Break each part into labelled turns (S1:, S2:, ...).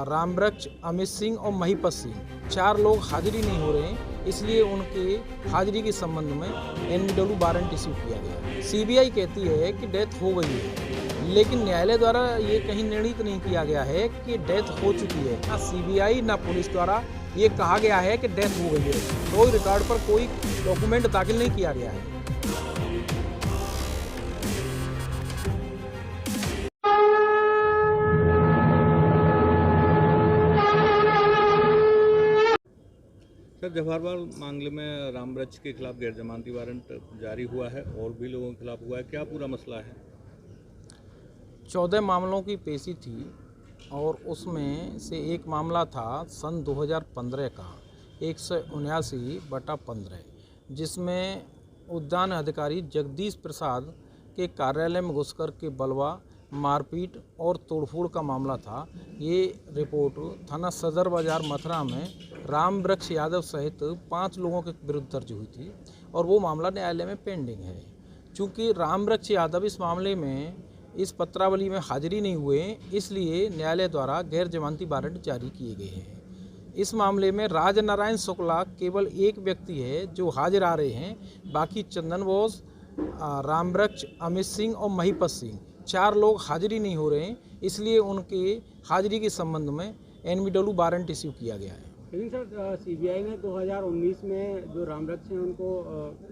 S1: रामवृक्ष, अमित सिंह और महिपत सिंह, 4 लोग हाजिरी नहीं हो रहे हैं, इसलिए उनके हाजिरी के संबंध में एनबीडब्ल्यू वारंट इशू किया गया। सीबीआई कहती है कि डेथ हो गई है, लेकिन न्यायालय द्वारा ये कहीं निर्णित नहीं किया गया है कि डेथ हो चुकी है। ना सीबीआई ना पुलिस द्वारा ये कहा गया है कि डेथ हो गई है। कोई रिकॉर्ड पर कोई डॉक्यूमेंट दाखिल नहीं किया गया है।
S2: सर, जवाहरलाल मामले में रामवृक्ष के खिलाफ गैर जमानती वारंट जारी हुआ है और भी लोगों के खिलाफ हुआ है, क्या पूरा मसला है?
S1: 14 मामलों की पेशी थी और उसमें से एक मामला था सन 2015 का 179/15, जिसमें उद्यान अधिकारी जगदीश प्रसाद के कार्यालय में घुसकर के बलवा, मारपीट और तोड़फोड़ का मामला था। ये रिपोर्ट थाना सदर बाजार मथुरा में रामवृक्ष यादव सहित 5 लोगों के विरुद्ध दर्ज हुई थी और वो मामला न्यायालय में पेंडिंग है। चूँकि रामवृक्ष यादव इस मामले में इस पत्रावली में हाजिरी नहीं हुए, इसलिए न्यायालय द्वारा गैर जमानती वारंट जारी किए गए हैं। इस मामले में राजनारायण शुक्ला केवल एक व्यक्ति है जो हाजिर आ रहे हैं, बाकी चंदन बोस, रामवृक्ष, अमित सिंह और महिपत सिंह, 4 लोग हाजिरी नहीं हो रहे हैं, इसलिए उनके हाजिरी के संबंध में एनबीडब्ल्यू वारंट इशू किया गया है।
S3: लेकिन सर, सीबीआई ने 2019 में जो रामवृक्ष हैं उनको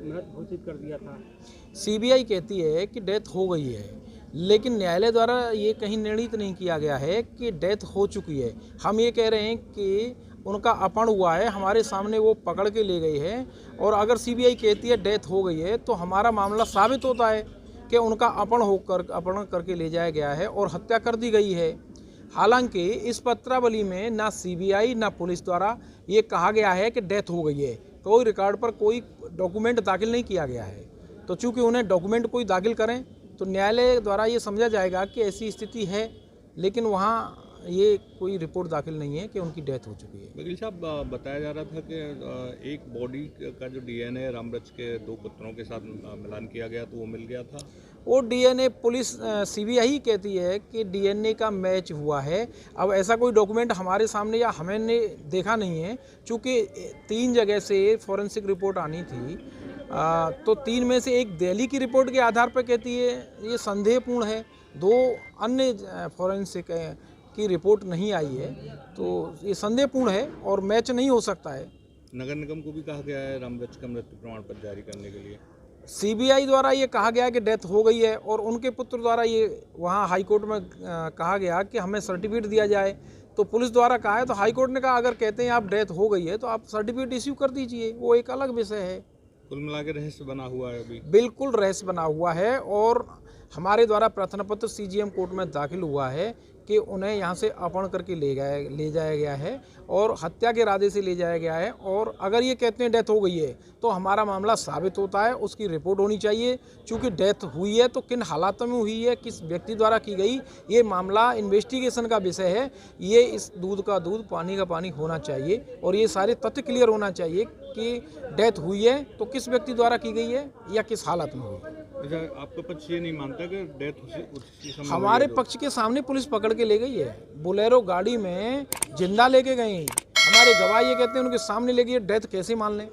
S3: मृत घोषित कर दिया था।
S1: सीबीआई कहती है कि डेथ हो गई है, लेकिन न्यायालय द्वारा ये कहीं निर्णित नहीं किया गया है कि डेथ हो चुकी है। हम ये कह रहे हैं कि उनका अपहरण हुआ है, हमारे सामने वो पकड़ के ले गए हैं, और अगर सीबीआई कहती है डेथ हो गई है तो हमारा मामला साबित होता है कि उनका अपहरण करके ले जाया गया है और हत्या कर दी गई है। हालांकि इस पत्रावली में ना सीबीआई ना पुलिस द्वारा ये कहा गया है कि डेथ हो गई है। कोई रिकॉर्ड पर कोई डॉक्यूमेंट दाखिल नहीं किया गया है। तो चूंकि उन्हें डॉक्यूमेंट कोई दाखिल करें तो न्यायालय द्वारा ये समझा जाएगा कि ऐसी स्थिति है, लेकिन वहाँ ये कोई रिपोर्ट दाखिल नहीं है कि उनकी डेथ हो चुकी है।
S2: वकील साहब, बताया जा रहा था कि एक बॉडी का जो डीएनए रामवृक्ष के 2 पुत्रों के साथ मिलान किया गया तो वो मिल गया था।
S1: वो डीएनए पुलिस सीबीआई कहती है कि डीएनए का मैच हुआ है। अब ऐसा कोई डॉक्यूमेंट हमारे सामने या हमने देखा नहीं है, चूँकि 3 जगह से फॉरेंसिक रिपोर्ट आनी थी, तो 3 में से एक दिल्ली की रिपोर्ट के आधार पर कहती है ये संदेहपूर्ण है। 2 अन्य फॉरेंसिक की रिपोर्ट नहीं आई है, तो ये संदेहपूर्ण है और मैच नहीं हो सकता है।
S2: नगर निगम को भी कहा गया है रामवृक्ष का मृत्यु प्रमाण पत्र जारी करने के लिए।
S1: सीबीआई द्वारा ये कहा गया कि डेथ हो गई है और उनके पुत्र द्वारा ये वहाँ हाईकोर्ट में कहा गया कि हमें सर्टिफिकेट दिया जाए। तो पुलिस द्वारा कहा है, तो हाईकोर्ट ने कहा अगर कहते हैं आप डेथ हो गई है तो आप सर्टिफिकेट इश्यू कर दीजिए, वो एक अलग विषय है।
S2: कुल मिला के रहस्य बना हुआ है अभी।
S1: बिल्कुल रहस्य बना हुआ है और हमारे द्वारा प्रार्थना पत्र सीजीएम कोर्ट में दाखिल हुआ है कि उन्हें यहाँ से अपहरण करके ले जाया गया है और हत्या के इरादे से ले जाया गया है। और अगर ये कहते हैं डेथ हो गई है तो हमारा मामला साबित होता है, उसकी रिपोर्ट होनी चाहिए। चूँकि डेथ हुई है तो किन हालातों में हुई है, किस व्यक्ति द्वारा की गई, ये मामला इन्वेस्टिगेशन का विषय है। ये इस दूध का दूध पानी का पानी होना चाहिए और ये सारे तथ्य क्लियर होना चाहिए कि डेथ हुई है तो किस व्यक्ति द्वारा की गई है या किस हालत में हुई।
S2: अच्छा, आपका पक्ष ये नहीं मानता कि डेथ उसी समय?
S1: हमारे पक्ष के सामने पुलिस पकड़ के ले गई है, बोलेरो गाड़ी में जिंदा लेके गई। हमारे गवाह ये कहते हैं उनके सामने ले गई, डेथ कैसे मान लें।